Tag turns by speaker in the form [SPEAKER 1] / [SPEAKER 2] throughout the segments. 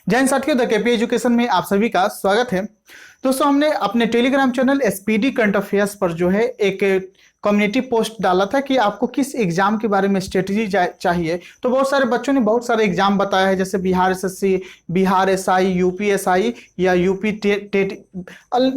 [SPEAKER 1] जय हिंद साथियों, the KP education में आप सभी का स्वागत है। दोस्तों, हमने अपने Telegram channel SPD current affairs पर जो है एक कम्युनिटी पोस्ट डाला था कि आपको किस एग्जाम के बारे में स्ट्रेटजी चाहिए। तो बहुत सारे बच्चों ने बहुत सारे एग्जाम बताया है, जैसे Bihar SSC, Bihar SI, UP SI या यूपी टेट,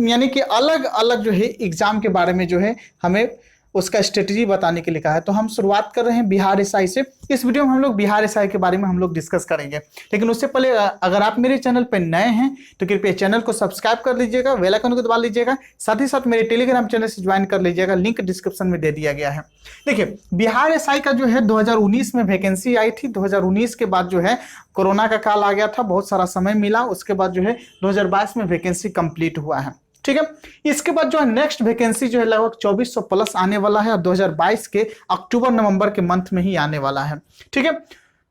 [SPEAKER 1] यानी कि अलग अलग जो है एग्जाम के बारे में जो है हमें उसका स्ट्रेटजी बताने के लिए कहा है। तो हम शुरुआत कर रहे हैं बिहार एसआई से। इस वीडियो में हम लोग बिहार एसआई के बारे में हम लोग डिस्कस करेंगे, लेकिन उससे पहले अगर आप मेरे चैनल पर नए हैं तो कृपया चैनल को सब्सक्राइब कर लीजिएगा, बेल आइकन को दबा लीजिएगा, साथ ही साथ मेरे टेलीग्राम चैनल से ज्वाइन कर लीजिएगा, लिंक डिस्क्रिप्शन में दे दिया गया है। देखिए, बिहार एसआई का जो है 2019 में वैकेंसी आई थी। 2019 के बाद जो है कोरोना का काल आ गया था, बहुत सारा समय मिला, उसके बाद जो है 2022 में वैकेंसी कंप्लीट हुआ है। ठीक है, इसके बाद जो है नेक्स्ट वैकेंसी जो है लगभग 2400 प्लस आने वाला है और 2022 के अक्टूबर नवंबर के मंथ में ही आने वाला है। ठीक है,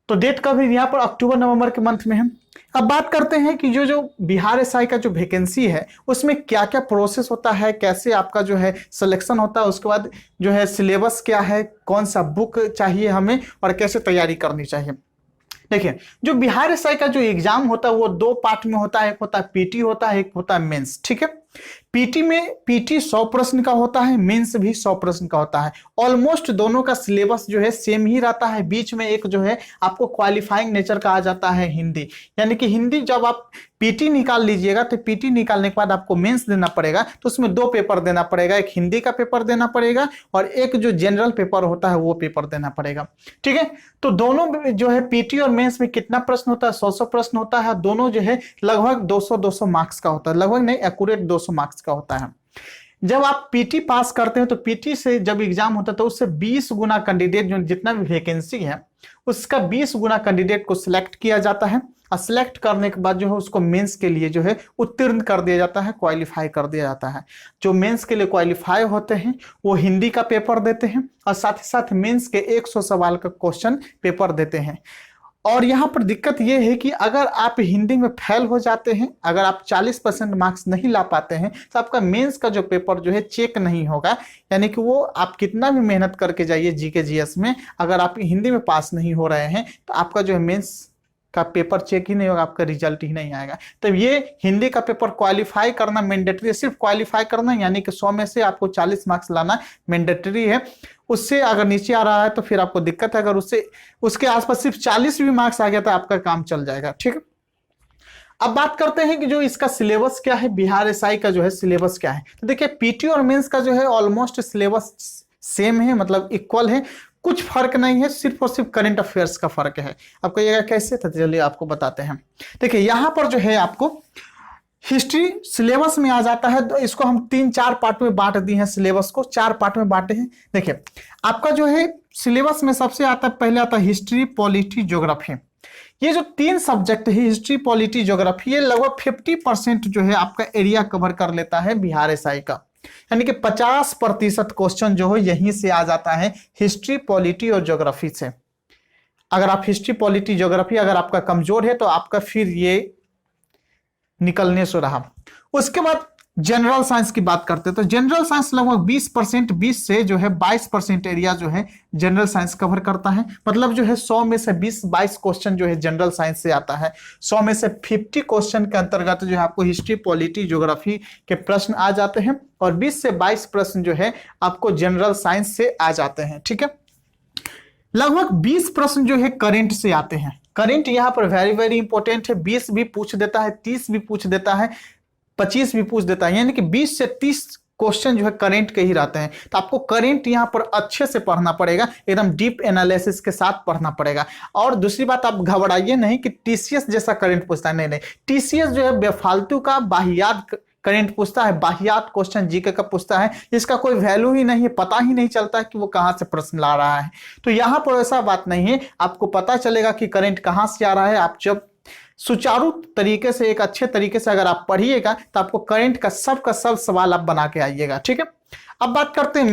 [SPEAKER 1] तो डेट कब है यहाँ पर? अक्टूबर नवंबर के मंथ में है। अब बात करते हैं कि जो बिहार एसआई का जो वैकेंसी है उसमें क्या क्या प्रोसेस होता है, कैसे आपका जो है सिलेक्शन होता है, उसके बाद जो है सिलेबस क्या है, कौन सा बुक चाहिए हमें और कैसे तैयारी करनी चाहिए। देखिए, जो बिहार एसआई का जो एग्जाम होता है वो दो पार्ट में होता है, एक होता है पीटी होता है, एक होता है मेंस। ठीक है, पीटी 100 प्रश्न का होता है, मेंस भी 100 प्रश्न का होता है। ऑलमोस्ट दोनों का सिलेबस जो है सेम ही रहता है। बीच में एक जो है आपको क्वालिफाइंग नेचर का आ जाता है हिंदी, यानी कि हिंदी जब आप पीटी निकाल लीजिएगा तो पीटी निकालने के बाद आपको मेंस देना पड़ेगा, तो उसमें दो पेपर देना पड़ेगा, एक हिंदी का पेपर देना पड़ेगा और एक जो जनरल पेपर होता है वो पेपर देना पड़ेगा। ठीक है, तो दोनों जो है पीटी और मेंस में कितना प्रश्न होता है? 100 प्रश्न होता है। दोनों जो है लगभग 200 मार्क्स का होता है, लगभग नहीं, एक्यूरेट 200 मार्क्स का होता है। जब आप पीटी पास करते हैं तो पीटी से जब एग्जाम होता है तो उससे 20 गुना कैंडिडेट, जो जितना भी वैकेंसी है उसका 20 गुना कैंडिडेट को सिलेक्ट किया जाता है और सिलेक्ट करने के बाद जो है उसको मेंस के लिए जो है उत्तीर्ण कर दिया जाता है, क्वालिफाई कर दिया जाता है। जो मेंस के लिए क्वालिफाई होते हैं वो हिंदी का पेपर देते हैं और साथ ही साथ मेंस के 100 सवाल का क्वेश्चन पेपर देते हैं। और यहाँ पर दिक्कत यह है कि अगर आप हिंदी में फेल हो जाते हैं, अगर आप 40% मार्क्स नहीं ला पाते हैं तो आपका मेंस का जो पेपर जो है चेक नहीं होगा, यानी कि वो आप कितना भी मेहनत करके जाइए जीके जीएस में, अगर आप हिंदी में पास नहीं हो रहे हैं तो आपका जो है मेंस का पेपर चेक ही नहीं होगा, आपका रिजल्ट ही नहीं आएगा। तो ये हिंदी का पेपर क्वालिफाई करना मैंडेटरी है, सिर्फ क्वालिफाई करना, यानी कि 100 में से आपको 40 मार्क्स लाना मैंडेटरी है। उससे अगर नीचे आ रहा है तो फिर आपको दिक्कत है, अगर उसके आसपास सिर्फ 40 भी मार्क्स आ गया तो आपका काम चल जाएगा। ठीक है, अब बात करते हैं कि जो इसका सिलेबस क्या है, बिहार एसआई का जो है सिलेबस क्या है। तो देखिए, पीटी और मेंस का जो है ऑलमोस्ट सिलेबस सेम है, मतलब इक्वल है, कुछ फर्क नहीं है, सिर्फ और सिर्फ करंट अफेयर्स का फर्क है। आपको ये कैसे था, चलिए आपको बताते हैं। देखिए, यहां पर जो है आपको हिस्ट्री सिलेबस में आ जाता है, तो इसको हम 3-4 पार्ट में बांट दिए हैं, सिलेबस को 4 पार्ट में बांटे हैं। देखिए, आपका जो है सिलेबस में सबसे आता है, पहले आता है हिस्ट्री, पॉलिटी, ज्योग्राफी। ये जो 3 सब्जेक्ट है, हिस्ट्री, पॉलिटी, ज्योग्राफी, ये लगभग 50% जो है आपका एरिया कवर कर लेता है बिहार एसआई का, यानी कि 50% क्वेश्चन जो है यहीं से आ जाता है, हिस्ट्री, पॉलिटी और ज्योग्राफी से। अगर आप हिस्ट्री, पॉलिटी, ज्योग्राफी अगर आपका कमजोर है तो आपका फिर ये निकलने से रहा। उसके बाद जनरल साइंस की बात करते हैं तो जनरल साइंस लगभग 20%, 20 से जो है 22% एरिया जो है जनरल साइंस कवर करता है। मतलब जो है 100 में से 20-22 क्वेश्चन जो है जनरल साइंस से आता है। 100 में से 50 क्वेश्चन के अंतर्गत जो है आपको हिस्ट्री, पॉलिटी, ज्योग्राफी के प्रश्न आ जाते हैं और 20 से 22 प्रश्न जो है आपको जनरल साइंस से आ जाते हैं। ठीक है, लगभग 20 प्रश्न जो है करेंट से आते हैं। करेंट यहाँ पर वेरी वेरी इंपॉर्टेंट है, 20 भी पूछ देता है, 30 भी पूछ देता है, 25 भी पूछ देता है, यानी कि 20 से 30 क्वेश्चन जो है करेंट के ही रहते हैं। तो आपको करेंट यहाँ पर अच्छे से पढ़ना पड़ेगा, एकदम डीप एनालिसिस के साथ पढ़ना पड़ेगा। और दूसरी बात, आप घबराइए नहीं कि टीसीएस जैसा करेंट पूछता है, नहीं नहीं, टीसीएस जो है बेफालतू का बाहियात करेंट पूछता है, बाहियात क्वेश्चन जीके का पूछता है, जिसका कोई वैल्यू ही नहीं है, पता ही नहीं चलता है कि वो कहां से प्रश्न ला रहा है। तो यहां पर ऐसा बात नहीं है, आपको पता चलेगा कि करेंट कहां से आ रहा है। आप जब सुचारू तरीके से, एक अच्छे तरीके से अगर आप पढ़िएगा तो आपको करंट का सब सवाल आप बना के आइएगा। ठीक है, अब बात करते हैं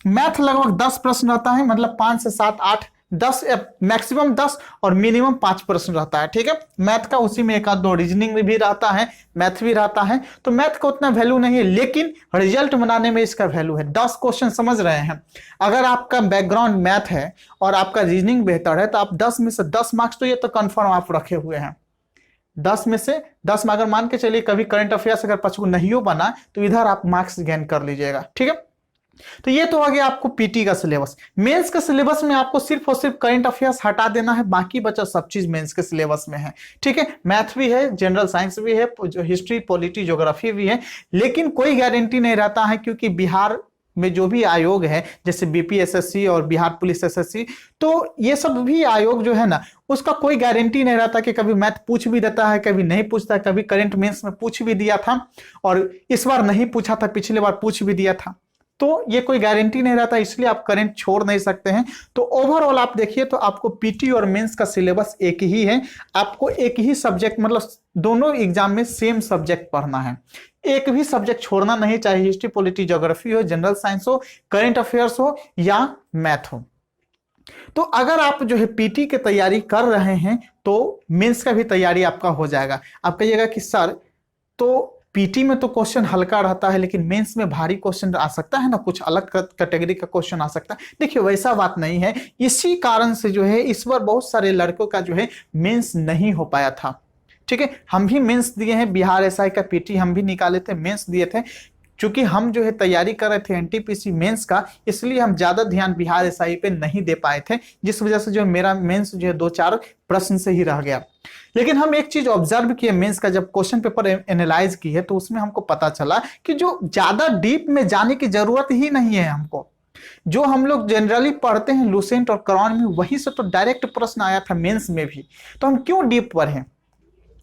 [SPEAKER 1] मैथ लगभग 10 प्रश्न रहता है, मतलब 5 से 7, 8, 10, मैक्सिमम 10 और मिनिमम 5 प्रश्न रहता है। ठीक है, मैथ का उसी में 1-2 रीजनिंग में भी रहता है, मैथ भी रहता है, तो मैथ का उतना वैल्यू नहीं है, लेकिन रिजल्ट बनाने में इसका वैल्यू है। 10 क्वेश्चन समझ रहे हैं, अगर आपका बैकग्राउंड मैथ है और आपका रीजनिंग बेहतर है तो आप 10 में से 10 मार्क्स तो ये तो कंफर्म आप रखे हुए हैं। 10 में से 10 में अगर मान के चलिए कभी करंट अफेयर्स अगर 5 नहीं बना तो इधर आप मार्क्स गेन कर लीजिएगा। ठीक है, तो ये तो हो गया आपको पीटी का सिलेबस। मेंस के सिलेबस में आपको सिर्फ और सिर्फ करंट अफेयर्स हटा देना है, बाकी बचा सब चीज मेंस के सिलेबस में है। ठीक है, मैथ भी है, जनरल साइंस भी है, जो हिस्ट्री पॉलिटी ज्योग्राफी भी है, लेकिन कोई गारंटी नहीं रहता है क्योंकि बिहार में जो भी आयोग है जैसे बीपीएसएससी और बिहार पुलिस एसएससी, तो ये सब भी आयोग जो है ना उसका कोई गारंटी नहीं रहता कि कभी मैथ पूछ भी देता है, कभी नहीं पूछता है, कभी करंट मेंस में पूछ भी दिया था और इस बार नहीं पूछा था, पिछले बार पूछ भी दिया था, तो ये कोई गारंटी नहीं रहता, इसलिए आप करंट छोड़ नहीं सकते हैं। तो ओवरऑल आप देखिए तो आपको पीटी और मेंस का सिलेबस एक ही है, आपको एक ही सब्जेक्ट मतलब दोनों एग्जाम में सेम सब्जेक्ट पढ़ना है, एक भी सब्जेक्ट छोड़ना नहीं, चाहे हिस्ट्री पॉलिटी ज्योग्राफी हो, जनरल साइंस हो, करंट अफेयर्स हो या मैथ हो। तो अगर आप जो है पीटी की तैयारी कर रहे हैं तो मेंस का भी तैयारी आपका हो जाएगा। आप कहिएगा कि सर तो पीटी में तो क्वेश्चन हल्का रहता है लेकिन मेंस में भारी क्वेश्चन आ सकता है ना, कुछ अलग कैटेगरी का क्वेश्चन आ सकता है। देखिए वैसा बात नहीं है, इसी कारण से जो है इस बार बहुत सारे लड़कों का जो है मेंस नहीं हो पाया था। ठीक है, हम भी मेंस दिए हैं, बिहार एसआई का पीटी हम भी निकाले थे, मेंस दिए थे, क्योंकि हम जो है तैयारी कर रहे थे एनटीपीसी मेंस का, इसलिए हम ज्यादा ध्यान बिहार एसआई पे नहीं दे पाए थे, जिस वजह से जो मेरा मेंस जो है 2-4 प्रश्न से ही रह गया। लेकिन हम एक चीज ऑब्जर्व किए मेंस का, जब क्वेश्चन पेपर एनालाइज किए तो उसमें हमको पता चला कि जो ज्यादा डीप में जाने की जरूरत ही नहीं है हमको, जो हम लोग जनरली पढ़ते हैं लुसेंट और क्रॉन में वहीं से तो डायरेक्ट प्रश्न आया था मेंस में भी, तो हम क्यों डीप पढ़ें,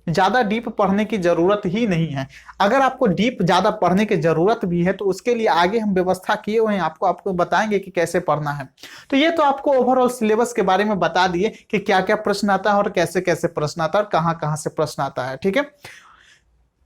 [SPEAKER 1] ज्यादा डीप पढ़ने की जरूरत ही नहीं है। अगर आपको डीप ज्यादा पढ़ने की जरूरत भी है तो उसके लिए आगे हम व्यवस्था किए हुए हैं, आपको बताएंगे कि कैसे पढ़ना है। तो ये तो आपको ओवरऑल सिलेबस के बारे में बता दिए कि क्या क्या प्रश्न आता है और कैसे कैसे प्रश्न आता है और कहां कहां से प्रश्न आता है। ठीक है,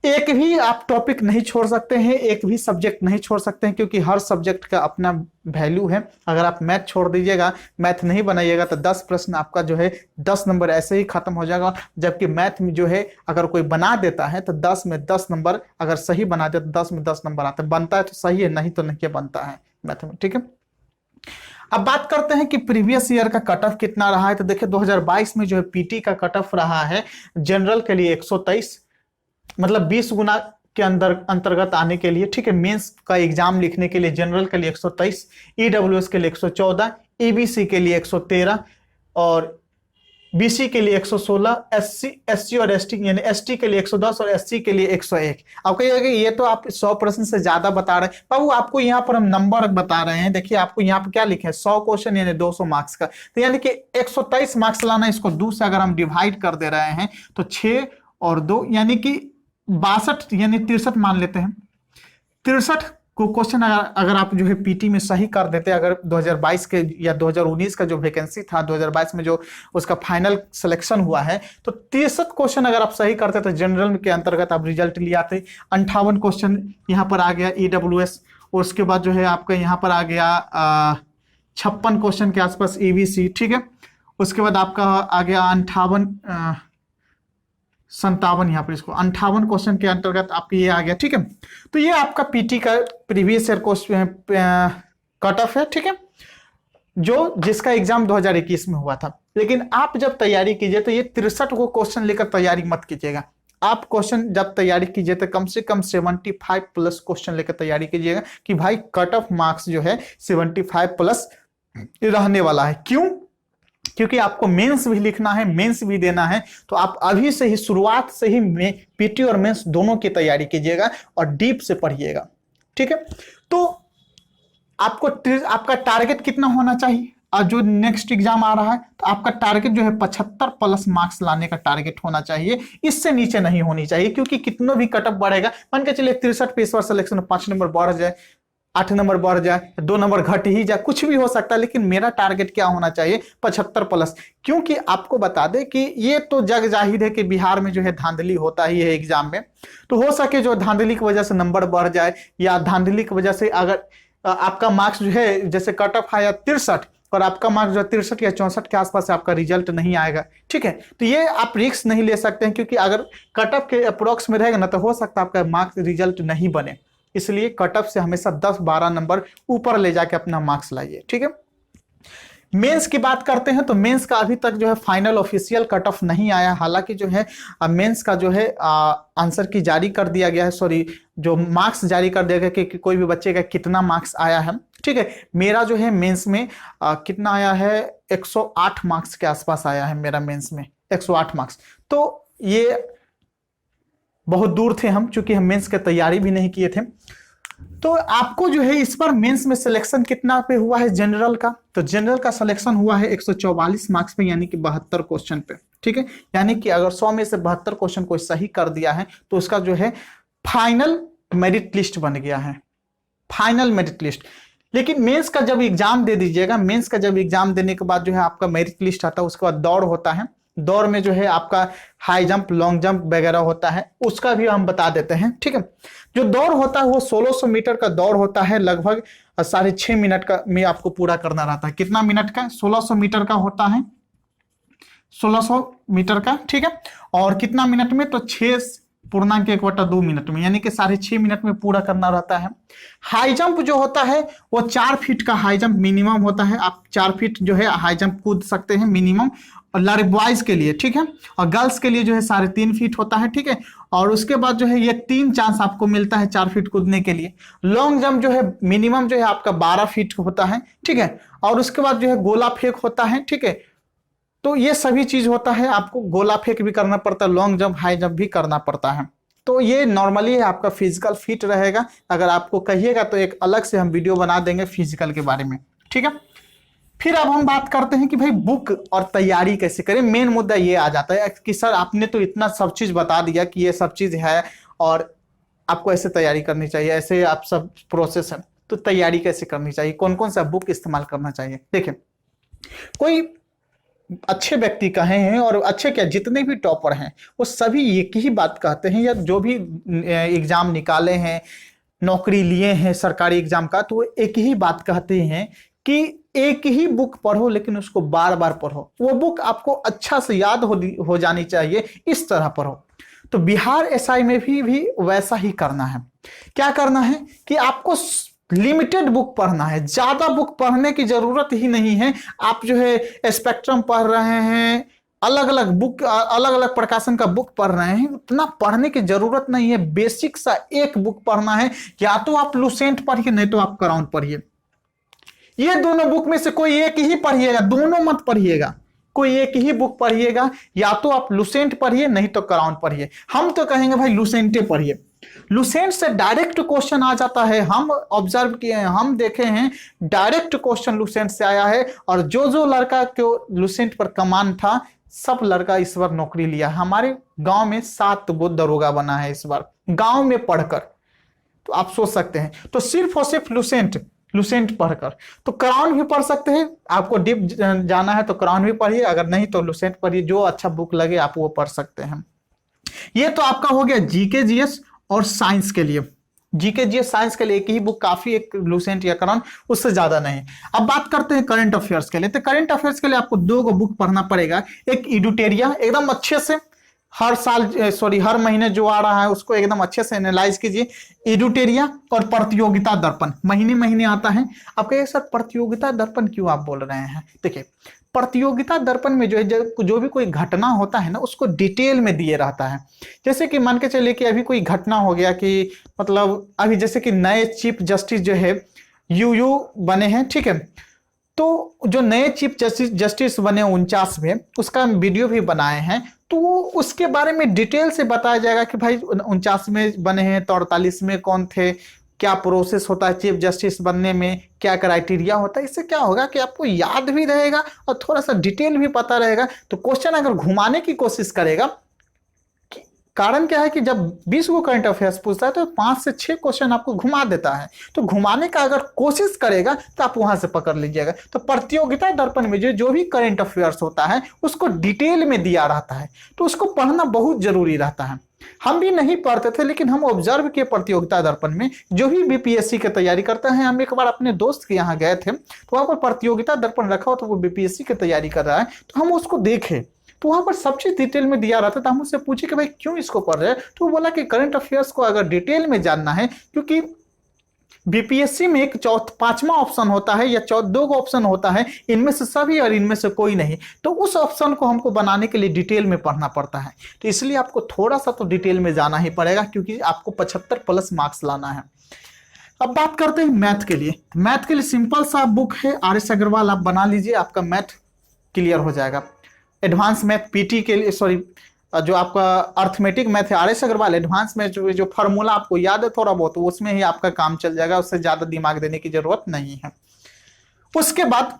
[SPEAKER 1] एक भी आप टॉपिक नहीं छोड़ सकते हैं, एक भी सब्जेक्ट नहीं छोड़ सकते हैं, क्योंकि हर सब्जेक्ट का अपना वैल्यू है। अगर आप मैथ छोड़ दीजिएगा, मैथ नहीं बनाइएगा तो 10 प्रश्न आपका जो है 10 नंबर ऐसे ही खत्म हो जाएगा। जबकि मैथ में जो है अगर कोई बना देता है तो 10 में 10 नंबर, अगर सही बना दे तो 10 में 10 नंबर आते हैं। बनता है तो सही है, नहीं तो नहीं बनता है मैथ में। ठीक है, अब बात करते हैं कि प्रीवियस ईयर का कट ऑफ कितना रहा है। तो देखिए 2022 में जो है पीटी का कट ऑफ रहा है जनरल के लिए 123, मतलब 20 गुना के अंतर्गत आने के लिए। ठीक है, मेंस का एग्जाम लिखने के लिए जनरल के लिए 123, ईडब्ल्यूएस के लिए 114, ईबीसी के लिए 113 और बीसी के लिए 116, एससी और एसटी यानी एसटी के लिए 110 और एससी के लिए 101। आप कहिएगा ये तो आप 100 प्रश्न से ज्यादा बता रहे हैं बाबू, आपको यहाँ पर हम नंबर बता रहे हैं। देखिए आपको यहाँ पर क्या लिखे हैं, 100 क्वेश्चन यानी 200 मार्क्स का, तो यानी कि 123 मार्क्स लाना, इसको 2 से अगर हम डिवाइड कर दे रहे हैं तो 6 और 2 यानी कि 62 यानी 63 मान लेते हैं। 63 को क्वेश्चन अगर आप जो है पीटी में सही कर देते, अगर 2022 के या 2019 का जो वैकेंसी था 2022 में जो उसका फाइनल सिलेक्शन हुआ है, तो 63 क्वेश्चन अगर आप सही करते तो जनरल के अंतर्गत आप रिजल्ट ले आते। 58 क्वेश्चन यहाँ पर आ गया ईडब्ल्यूएस, और उसके बाद जो है आपका यहाँ पर आ गया 56 क्वेश्चन के आसपास ईबीसी। ठीक है, उसके बाद आपका आ गया 57 यहाँ पर, इसको 58 क्वेश्चन के अंतर्गत आपके ये आ गया। ठीक है, तो ये आपका पीटी का previous year question cut off है। ठीक है, जो जिसका एग्जाम 2021 में हुआ था। लेकिन आप जब तैयारी कीजिए तो ये 63 को क्वेश्चन लेकर तैयारी मत कीजिएगा। आप क्वेश्चन जब तैयारी कीजिए तो कम से कम 75 प्लस क्वेश्चन लेकर तैयारी कीजिएगा कि भाई कट ऑफ मार्क्स जो है 75 प्लस रहने वाला है। क्यों? क्योंकि आपको मेंस भी लिखना है, मेंस भी देना है, तो आप अभी से ही शुरुआत से ही पीटी और मेंस दोनों की तैयारी कीजिएगा और डीप से पढ़िएगा। ठीक है, तो आपका टारगेट कितना होना चाहिए? और जो नेक्स्ट एग्जाम आ रहा है तो आपका टारगेट जो है 75 प्लस मार्क्स लाने का टारगेट होना चाहिए, इससे नीचे नहीं होनी चाहिए। क्योंकि कितना भी कटअप बढ़ेगा, मान के चलिए 63 पे इस बार सिलेक्शन 5 नंबर बढ़ जाए, 8 नंबर बढ़ जाए, 2 नंबर घट ही जाए, कुछ भी हो सकता है, लेकिन मेरा टारगेट क्या होना चाहिए? 75 प्लस। क्योंकि आपको बता दें कि ये तो जग जाहिर है कि बिहार में जो है धांधली होता ही है एग्जाम में, तो हो सके जो धांधली की वजह से नंबर बढ़ जाए, या धांधली की वजह से अगर आपका मार्क्स जो है जैसे कट ऑफ आया 63 और आपका मार्क्स जो 63 या 64 के आसपास से आपका रिजल्ट नहीं आएगा। ठीक है, तो ये आप रिस्क नहीं ले सकते हैं, क्योंकि अगर कट ऑफ के अप्रोक्स में रहेगा ना तो हो सकता है आपका मार्क्स रिजल्ट नहीं बने। इसलिए कट ऑफ से हमेशा 10-12 नंबर ऊपर ले जाके अपना मार्क्स लाइए। ठीक है, मेंस की बात करते हैं तो मेंस का अभी तक जो है फाइनल ऑफिशियल कट ऑफ नहीं आया, हालांकि जो है मेंस का जो है आंसर की जारी कर दिया गया है, सॉरी जो मार्क्स जारी कर दिया गया कि कोई भी बच्चे का कितना मार्क्स आया है। ठीक है, मेरा जो है मेंस में कितना आया है, 108 मार्क्स के आसपास आया है मेरा मेंस में, 108 मार्क्स। तो ये बहुत दूर थे हम, चूंकि हम मेंस की तैयारी भी नहीं किए थे। तो आपको जो है इस बार मेंस में सिलेक्शन कितना पे हुआ है जनरल का, तो जनरल का सिलेक्शन हुआ है 144 मार्क्स पे, यानी कि 72 क्वेश्चन पे। ठीक है, यानी कि अगर 100 में से 72 क्वेश्चन कोई सही कर दिया है तो उसका जो है फाइनल मेरिट लिस्ट बन गया है, फाइनल मेरिट लिस्ट। लेकिन मेंस का जब एग्जाम दे दीजिएगा, मेंस का जब एग्जाम देने के बाद जो है आपका मेरिट लिस्ट आता है, उसके बाद दौड़ होता है, दौड़ में जो है आपका हाई जंप, लॉन्ग जंप वगैरह होता है, उसका भी हम बता देते हैं। ठीक है, जो दौड़ होता है वो 1600 मीटर का दौड़ होता है, लगभग 6.5 मिनट का में आपको पूरा करना रहता है। कितना मिनट का? 1600 मीटर का होता है, 1600 मीटर का। ठीक है, और कितना मिनट में? तो 6.1/2 मिनट में, यानी कि 6.5 मिनट में पूरा करना रहता है। हाई जंप जो होता है वो 4 फीट का हाई जंप मिनिमम होता है, आप 4 फीट जो है हाई जंप कूद सकते हैं मिनिमम, और बॉयज के लिए। ठीक है, और गर्ल्स के लिए जो है 3.5 फीट होता है। ठीक है, और उसके बाद जो है ये 3 चांस आपको मिलता है 4 फीट कूदने के लिए। लॉन्ग जंप जो है मिनिमम जो है आपका 12 फीट होता है। ठीक है, और उसके बाद जो है गोला फेंक होता है। ठीक है, तो ये सभी चीज होता है, आपको गोला फेंक भी करना पड़ता है, लॉन्ग जंप हाई जंप भी करना पड़ता है। तो ये नॉर्मली आपका फिजिकल फिट रहेगा, अगर आपको कहिएगा तो एक अलग से हम वीडियो बना देंगे फिजिकल के बारे में। ठीक है, फिर अब हम बात करते हैं कि भाई बुक और तैयारी कैसे करें। मेन मुद्दा ये आ जाता है कि सर आपने तो इतना सब चीज बता दिया कि ये सब चीज है और आपको ऐसे तैयारी करनी चाहिए, ऐसे आप सब प्रोसेस है, तो तैयारी कैसे करनी चाहिए, कौन कौन सा बुक इस्तेमाल करना चाहिए। देखिए, कोई अच्छे व्यक्ति कहे हैं, और अच्छे क्या जितने भी टॉपर हैं वो सभी एक ही बात कहते हैं, या जो भी एग्जाम निकाले हैं, नौकरी लिए हैं सरकारी एग्जाम का, तो वो एक ही बात कहते हैं कि एक ही बुक पढ़ो, लेकिन उसको बार बार पढ़ो। वो बुक आपको अच्छा से याद हो जानी चाहिए, इस तरह पढ़ो। तो बिहार एसआई में भी वैसा ही करना है। क्या करना है कि आपको लिमिटेड बुक पढ़ना है, ज्यादा बुक पढ़ने की जरूरत ही नहीं है। आप जो है स्पेक्ट्रम पढ़ रहे हैं, अलग अलग बुक, अलग अलग प्रकाशन का बुक पढ़ रहे हैं, उतना पढ़ने की जरूरत नहीं है। बेसिक सा एक बुक पढ़ना है, या तो आप लुसेंट पढ़िए, नहीं तो आप क्राउन पढ़िए। ये दोनों बुक में से कोई एक ही पढ़िएगा, दोनों मत पढ़िएगा, कोई एक ही बुक पढ़िएगा। या तो आप लुसेंट पढ़िए, नहीं तो क्राउन पढ़िए। हम तो कहेंगे भाई लुसेंटे पढ़िए, लुसेंट से डायरेक्ट क्वेश्चन आ जाता है। हम ऑब्जर्व किए हैं, हम देखे हैं, डायरेक्ट क्वेश्चन लुसेंट से आया है। और जो जो लड़का को लुसेंट पर कमान था, सब लड़का इस बार नौकरी लिया। हमारे गांव में 7 गो दरोगा बना है इस बार, गांव में पढ़कर। तो आप सोच सकते हैं, तो सिर्फ और सिर्फ लुसेंट पढ़कर। तो क्राउन भी पढ़ सकते हैं, आपको डीप जाना है तो क्राउन भी पढ़िए, अगर नहीं तो लुसेंट पढ़िए, जो अच्छा बुक लगे आप वो पढ़ सकते हैं। ये तो आपका हो गया जीके जीएस और साइंस के लिए। जीके जीएस साइंस के लिए एक ही बुक काफी, एक लुसेंट या क्राउन, उससे ज्यादा नहीं। अब बात करते हैं करंट अफेयर्स के लिए। तो करंट अफेयर्स के लिए आपको 2 बुक पढ़ना पड़ेगा। एक एडुटेरिया, एकदम अच्छे से हर साल, सॉरी हर महीने जो आ रहा है उसको एकदम अच्छे से एनालाइज कीजिए। एडुटेरिया और प्रतियोगिता दर्पण महीने महीने आता है। आप कहिए सर प्रतियोगिता दर्पण क्यों आप बोल रहे हैं? देखिए, प्रतियोगिता दर्पण में जो है जो भी कोई घटना होता है ना, उसको डिटेल में दिए रहता है। जैसे कि मान के चलिए कि अभी कोई घटना हो गया कि मतलब अभी जैसे कि नए चीफ जस्टिस जो है यूयू बने हैं। ठीक है, तो जो नए चीफ जस्टिस बने 49 में, उसका वीडियो भी बनाए हैं। तो उसके बारे में डिटेल से बताया जाएगा कि भाई 49 में बने हैं तो 48 में कौन थे, क्या प्रोसेस होता है चीफ जस्टिस बनने में, क्या क्राइटेरिया होता है। इससे क्या होगा कि आपको याद भी रहेगा और थोड़ा सा डिटेल भी पता रहेगा। तो क्वेश्चन अगर घुमाने की कोशिश करेगा, कारण क्या है कि जब 20 को करंट अफेयर्स पूछता है तो 5 से 6 क्वेश्चन आपको घुमा देता है। तो घुमाने का अगर कोशिश करेगा तो आप वहां से पकड़ लीजिएगा। तो प्रतियोगिता दर्पण में जो भी करंट अफेयर्स होता है उसको डिटेल में दिया रहता है, तो उसको पढ़ना बहुत जरूरी रहता है। हम भी नहीं पढ़ते थे, लेकिन हम ऑब्जर्व किए प्रतियोगिता दर्पण में जो भी बीपीएससी की तैयारी करते हैं। हम एक बार अपने दोस्त के यहाँ गए थे, तो वहां पर प्रतियोगिता दर्पण रखा हो, तो वो बीपीएससी की तैयारी कर रहा है, तो हम उसको देखे, तो वहां पर सब चीज डिटेल में दिया रहता था। हम उससे पूछे कि भाई क्यों इसको पढ़ रहे हैं, तो वो बोला कि करंट अफेयर्स को अगर डिटेल में जानना है, क्योंकि बीपीएससी में एक पांचवा ऑप्शन होता है या दो ऑप्शन होता है, इनमें से सभी और इनमें से कोई नहीं, तो उस ऑप्शन को हमको बनाने के लिए डिटेल में पढ़ना पड़ता है। तो इसलिए आपको थोड़ा सा तो डिटेल में जाना ही पड़ेगा, क्योंकि आपको 75 प्लस मार्क्स लाना है। अब बात करते हैं मैथ के लिए। मैथ के लिए सिंपल सा बुक है RS अग्रवाल, आप बना लीजिए, आपका मैथ क्लियर हो जाएगा। एडवांस मैथ पीटी के लिए, सॉरी, जो आपका अर्थमेटिक मैथ है RS अग्रवाल, एडवांस में जो फॉर्मूला आपको याद है थोड़ा बहुत, उसमें ही आपका काम चल जाएगा, उससे ज्यादा दिमाग देने की जरूरत नहीं है। उसके बाद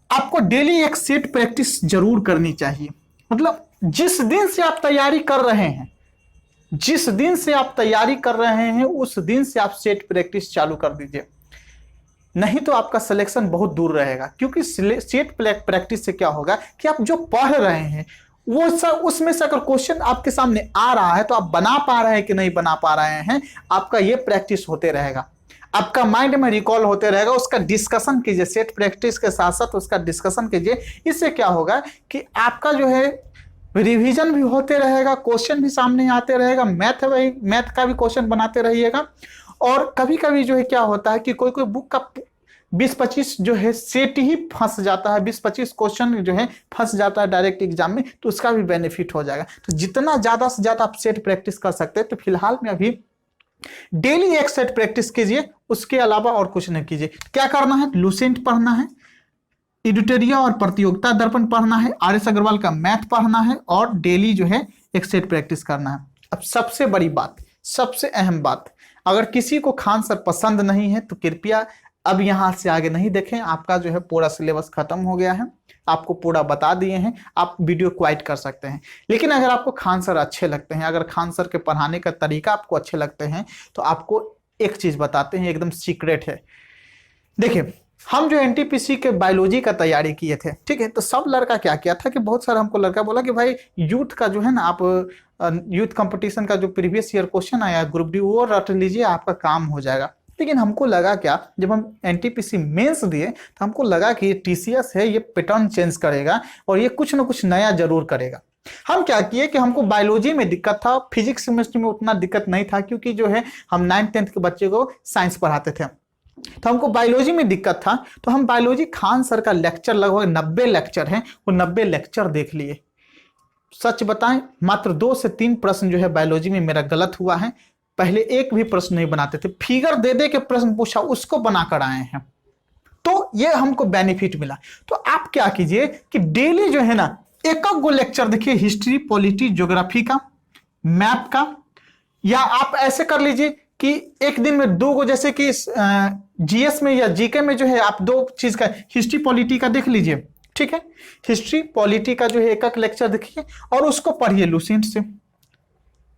[SPEAKER 1] आपको डेली एक सेट प्रैक्टिस जरूर करनी चाहिए। मतलब जिस दिन से आप तैयारी कर रहे हैं, जिस दिन से आप तैयारी कर रहे हैं उस दिन से आप सेट प्रैक्टिस चालू कर दीजिए, नहीं तो आपका सिलेक्शन बहुत दूर रहेगा। क्योंकि सेट प्रैक्टिस से क्या होगा कि आप जो पढ़ रहे हैं वो उसमें से अगर क्वेश्चन आपके सामने आ रहा है तो आप बना पा रहे हैं कि नहीं बना पा रहे हैं, आपका ये प्रैक्टिस होते रहेगा, आपका माइंड में रिकॉल होते रहेगा। उसका डिस्कशन कीजिए, सेट प्रैक्टिस के साथ साथ उसका डिस्कशन कीजिए। इससे क्या होगा कि आपका जो है रिवीजन भी होते रहेगा, क्वेश्चन भी सामने आते रहेगा, मैथ का भी क्वेश्चन बनाते रहिएगा। और कभी कभी जो है क्या होता है कि कोई कोई बुक का 20-25 जो है सेट ही फंस जाता है, 20-25 क्वेश्चन जो है फंस जाता है डायरेक्ट एग्जाम में, तो उसका भी बेनिफिट हो जाएगा। तो जितना ज्यादा से ज्यादा आप सेट प्रैक्टिस कर सकते हैं, तो फिलहाल में अभी डेली एक सेट प्रैक्टिस कीजिए, उसके अलावा और कुछ नहीं कीजिए। क्या करना है? लुसेंट पढ़ना है, एडिटोरिया और प्रतियोगिता दर्पण पढ़ना है, RS अग्रवाल का मैथ पढ़ना है, और डेली जो है एक सेट प्रैक्टिस करना है। अब सबसे बड़ी बात, सबसे अहम बात, अगर किसी को खान सर पसंद नहीं है तो कृपया अब यहां से आगे नहीं देखें। आपका जो है पूरा सिलेबस खत्म हो गया है, आपको पूरा बता दिए हैं, आप वीडियो क्वाइट कर सकते हैं। लेकिन अगर आपको खान सर अच्छे लगते हैं, अगर खान सर के पढ़ाने का तरीका आपको अच्छे लगते हैं, तो आपको एक चीज बताते हैं, एकदम सीक्रेट है। देखिए, हम जो NTPC के बायोलॉजी का तैयारी किए थे, ठीक है, तो सब लड़का क्या किया था कि बहुत सारा हमको लड़का बोला कि भाई यूथ का जो है ना, आप यूथ कंपटीशन का जो प्रीवियस ईयर क्वेश्चन आया ग्रुप डी वो रट लीजिए, आपका काम हो जाएगा। लेकिन हमको लगा क्या, जब हम NTPC मेंस दिए तो हमको लगा कि ये TCS है, ये पैटर्न चेंज करेगा और ये कुछ ना कुछ नया जरूर करेगा। हम क्या किए कि हमको बायोलॉजी में दिक्कत था, फिजिक्स केमिस्ट्री में उतना दिक्कत नहीं था, क्योंकि जो है हम 9th-10th के बच्चे को साइंस पढ़ाते थे, तो हमको बायोलॉजी में दिक्कत था। तो हम बायोलॉजी, खान सर का लेक्चर लगभग 90 लेक्चर हैं, वो 90 लेक्चर देख लिए। सच बताएं, मात्र 2 से 3 प्रश्न जो है बायोलॉजी में मेरा गलत हुआ है। पहले एक भी प्रश्न नहीं बनाते थे, फिगर दे दे के प्रश्न पूछा उसको बनाकर आए हैं, तो ये हमको बेनिफिट मिला। तो आप क्या कीजिए कि डेली जो है ना एक गो लेक्चर देखिए, हिस्ट्री, पॉलिटी, ज्योग्राफी का, मैप का, या आप ऐसे कर लीजिए कि एक दिन में 2 गो, जैसे कि GS में या GK में जो है आप 2 चीज का, हिस्ट्री पॉलिटी का देख लीजिए, ठीक है। हिस्ट्री पॉलिटी का जो है एक लेक्चर देखिए और उसको पढ़िए लुसेंट से।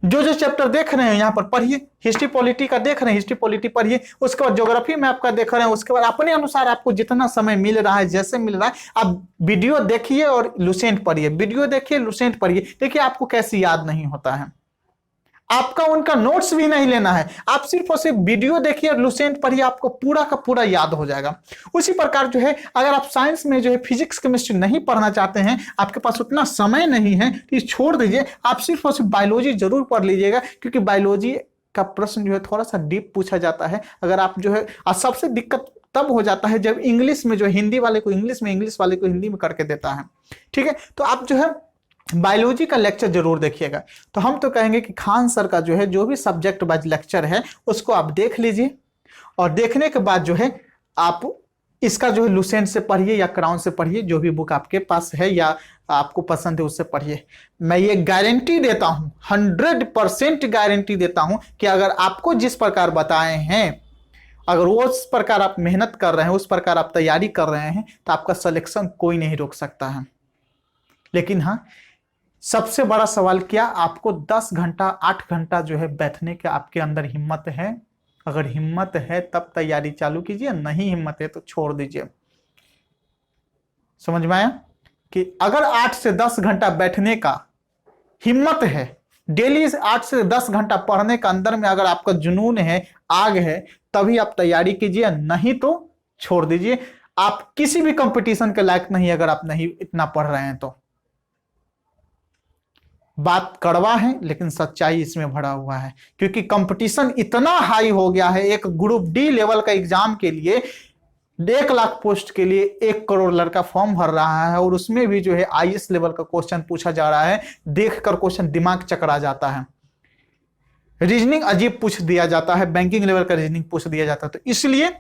[SPEAKER 1] जो चैप्टर देख रहे हैं यहाँ पर पढ़िए, हिस्ट्री पॉलिटी का देख रहे हैं, हिस्ट्री पॉलिटी पढ़िए। उसके बाद ज्योग्राफी में आपका देख रहे हैं, उसके बाद अपने अनुसार आपको जितना समय मिल रहा है, जैसे मिल रहा है, आप वीडियो देखिए और लुसेंट पढ़िए, वीडियो देखिए, लुसेंट पढ़िए। देखिए आपको कैसे याद नहीं होता है, आपका उनका नोट्स भी नहीं लेना है, आप सिर्फ और सिर्फ वीडियो देखिए और लुसेंट पढ़िए, आपको पूरा का पूरा याद हो जाएगा। उसी प्रकार जो है, अगर आप साइंस में जो है फिजिक्स केमिस्ट्री नहीं पढ़ना चाहते हैं, आपके पास उतना समय नहीं है, तो छोड़ दीजिए, आप सिर्फ और सिर्फ बायोलॉजी जरूर पढ़ लीजिएगा, क्योंकि बायोलॉजी का प्रश्न जो है थोड़ा सा डीप पूछा जाता है। अगर आप जो है, सबसे दिक्कत तब हो जाता है जब इंग्लिश में जो हिंदी वाले को इंग्लिश में, इंग्लिश वाले को हिंदी में करके देता है, ठीक है। तो आप जो है बायोलॉजी का लेक्चर जरूर देखिएगा। तो हम तो कहेंगे कि खान सर का जो है जो भी सब्जेक्ट वाइज लेक्चर है उसको आप देख लीजिए, और देखने के बाद जो है आप इसका जो है लुसेंट से पढ़िए या क्राउन से पढ़िए, जो भी बुक आपके पास है या आपको पसंद है उससे पढ़िए। मैं ये गारंटी देता हूं, 100% गारंटी देता हूं कि अगर आपको जिस प्रकार बताए हैं, अगर वो उस प्रकार आप मेहनत कर रहे हैं, उस प्रकार आप तैयारी कर रहे हैं, तो आपका सिलेक्शन कोई नहीं रोक सकता है। लेकिन हाँ, सबसे बड़ा सवाल क्या, आपको 10 घंटा 8 घंटा जो है बैठने का आपके अंदर हिम्मत है? अगर हिम्मत है तब तैयारी चालू कीजिए, नहीं हिम्मत है तो छोड़ दीजिए। समझ में आया कि अगर 8 से 10 घंटा बैठने का हिम्मत है, डेली 8 से 10 घंटा पढ़ने का अंदर में अगर आपका जुनून है, आग है, तभी आप तैयारी कीजिए, नहीं तो छोड़ दीजिए। आप किसी भी कंपटीशन के लायक नहीं अगर आप नहीं इतना पढ़ रहे हैं तो।
[SPEAKER 2] बात कड़वा है लेकिन सच्चाई इसमें भरा हुआ है, क्योंकि कंपटीशन इतना हाई हो गया है। एक ग्रुप डी लेवल का एग्जाम के लिए 1 लाख पोस्ट के लिए 1 करोड़ लड़का फॉर्म भर रहा है, और उसमें भी जो है आईएएस लेवल का क्वेश्चन पूछा जा रहा है। देखकर क्वेश्चन दिमाग चकरा जाता है। रीजनिंग अजीब पूछ दिया जाता है, बैंकिंग लेवल का रीजनिंग पूछ दिया जाता है। तो इसलिए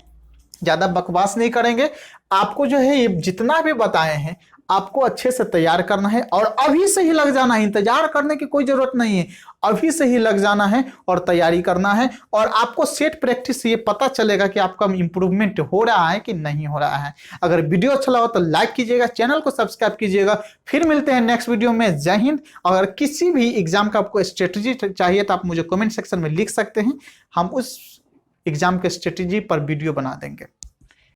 [SPEAKER 2] ज्यादा बकवास नहीं करेंगे। आपको जो है ये जितना भी बताए हैं आपको अच्छे से तैयार करना है, और अभी से ही लग जाना है। इंतजार करने की कोई जरूरत नहीं है, अभी से ही लग जाना है और तैयारी करना है। और आपको सेट प्रैक्टिस से ये पता चलेगा कि आपका इंप्रूवमेंट हो रहा है कि नहीं हो रहा है। अगर वीडियो अच्छा लगा तो लाइक कीजिएगा, चैनल को सब्सक्राइब कीजिएगा। फिर मिलते हैं नेक्स्ट वीडियो में। जय हिंद। अगर किसी भी एग्जाम का आपको स्ट्रेटेजी चाहिए तो आप मुझे कमेंट सेक्शन में लिख सकते हैं, हम उस एग्जाम के स्ट्रेटेजी पर वीडियो बना देंगे।